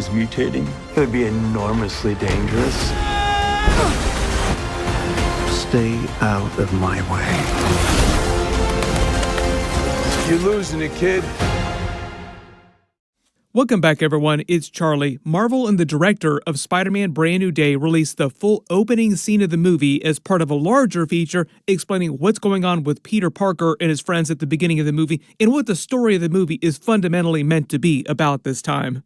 is mutating, it would be enormously dangerous. Stay out of my way. You're losing it, kid. Welcome back, everyone. It's Charlie. Marvel and the director of Spider-Man Brand New Day released the full opening scene of the movie as part of a larger feature explaining what's going on with Peter Parker and his friends at the beginning of the movie and what the story of the movie is fundamentally meant to be about this time.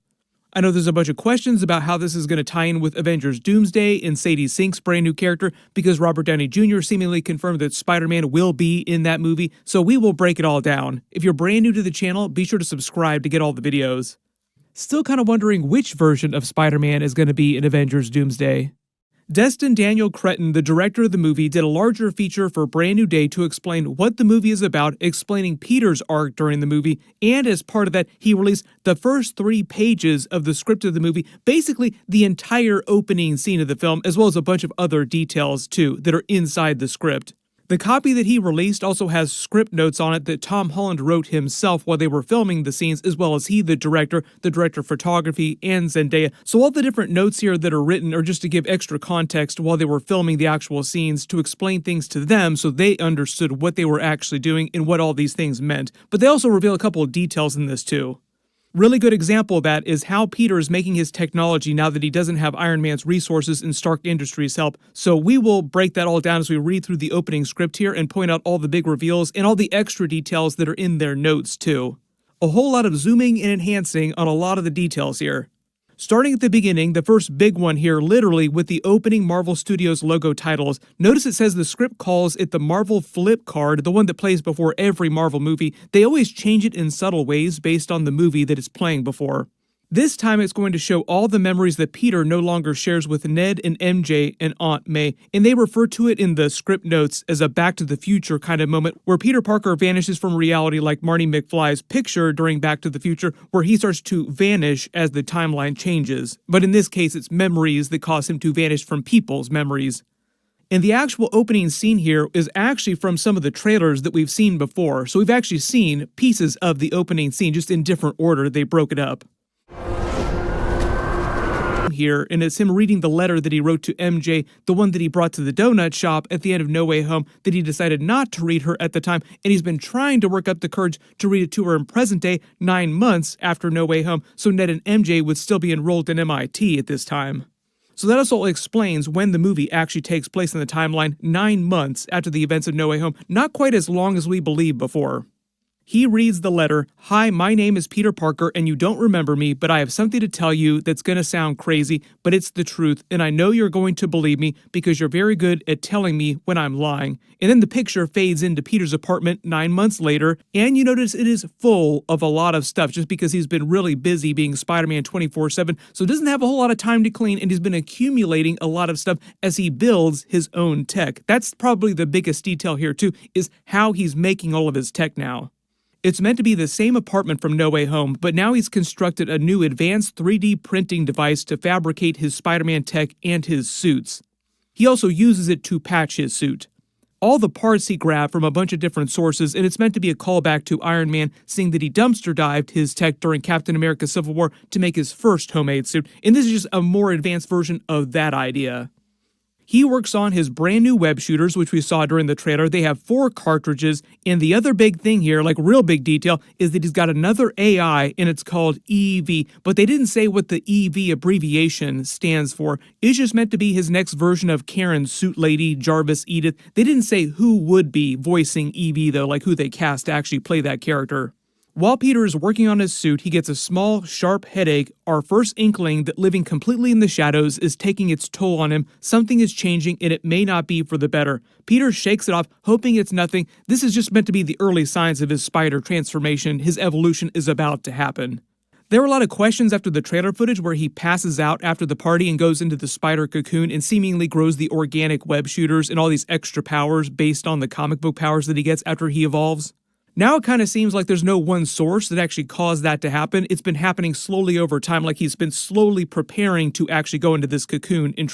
I know there's a bunch of questions about how this is going to tie in with Avengers Doomsday and Sadie Sink's brand new character because Robert Downey Jr. seemingly confirmed that Spider-Man will be in that movie, so we will break it all down. If you're brand new to the channel, be sure to subscribe to get all the videos. Still kind of wondering which version of Spider-Man is going to be in Avengers Doomsday. Destin Daniel Cretton, the director of the movie, did a larger feature for Brand New Day to explain what the movie is about, explaining Peter's arc during the movie, and as part of that, he released the first 3 pages of the script of the movie, basically the entire opening scene of the film, as well as a bunch of other details, too, that are inside the script. The copy that he released also has script notes on it that Tom Holland wrote himself while they were filming the scenes, as well as he, the director of photography, and Zendaya. So all the different notes here that are written are just to give extra context while they were filming the actual scenes to explain things to them so they understood what they were actually doing and what all these things meant. But they also reveal a couple of details in this too. Really good example of that is how Peter is making his technology now that he doesn't have Iron Man's resources and Stark Industries' help. So we will break that all down as we read through the opening script here and point out all the big reveals and all the extra details that are in their notes too. A whole lot of zooming and enhancing on a lot of the details here. Starting at the beginning, the first big one here, literally with the opening Marvel Studios logo titles. Notice it says the script calls it the Marvel Flip card, the one that plays before every Marvel movie. They always change it in subtle ways based on the movie that it's playing before. This time it's going to show all the memories that Peter no longer shares with Ned and MJ and Aunt May, and they refer to it in the script notes as a Back to the Future kind of moment where Peter Parker vanishes from reality like Marty McFly's picture during Back to the Future, where he starts to vanish as the timeline changes. But in this case, it's memories that cause him to vanish from people's memories. And the actual opening scene here is actually from some of the trailers that we've seen before, so we've actually seen pieces of the opening scene, just in different order. They broke it up here, and it's him reading the letter that he wrote to MJ, the one that he brought to the donut shop at the end of No Way Home, that he decided not to read her at the time, and he's been trying to work up the courage to read it to her in present day 9 months after No Way Home, so Ned and MJ would still be enrolled in MIT at this time. So that also explains when the movie actually takes place in the timeline 9 months after the events of No Way Home, not quite as long as we believed before. He reads the letter, "Hi, my name is Peter Parker, and you don't remember me, but I have something to tell you that's going to sound crazy, but it's the truth, and I know you're going to believe me because you're very good at telling me when I'm lying." And then the picture fades into Peter's apartment 9 months later, and you notice it is full of a lot of stuff just because he's been really busy being Spider-Man 24/7, so doesn't have a whole lot of time to clean, and he's been accumulating a lot of stuff as he builds his own tech. That's probably the biggest detail here too, is how he's making all of his tech now. It's meant to be the same apartment from No Way Home, but now he's constructed a new advanced 3D printing device to fabricate his Spider-Man tech and his suits. He also uses it to patch his suit. All the parts he grabbed from a bunch of different sources, and it's meant to be a callback to Iron Man, seeing that he dumpster dived his tech during Captain America Civil War to make his first homemade suit, and this is just a more advanced version of that idea. He works on his brand new web shooters, which we saw during the trailer. They have 4 cartridges, and the other big thing here, like real big detail, is that he's got another AI, and it's called EV, but they didn't say what the EV abbreviation stands for. It's just meant to be his next version of Karen, Suit Lady, Jarvis, Edith. They didn't say who would be voicing EV, though, like who they cast to actually play that character. While Peter is working on his suit, he gets a small, sharp headache, our first inkling that living completely in the shadows is taking its toll on him. Something is changing, and it may not be for the better. Peter shakes it off, hoping it's nothing. This is just meant to be the early signs of his spider transformation. His evolution is about to happen. There were a lot of questions after the trailer footage where he passes out after the party and goes into the spider cocoon and seemingly grows the organic web shooters and all these extra powers based on the comic book powers that he gets after he evolves. Now it kind of seems like there's no one source that actually caused that to happen. It's been happening slowly over time, like he's been slowly preparing to actually go into this cocoon and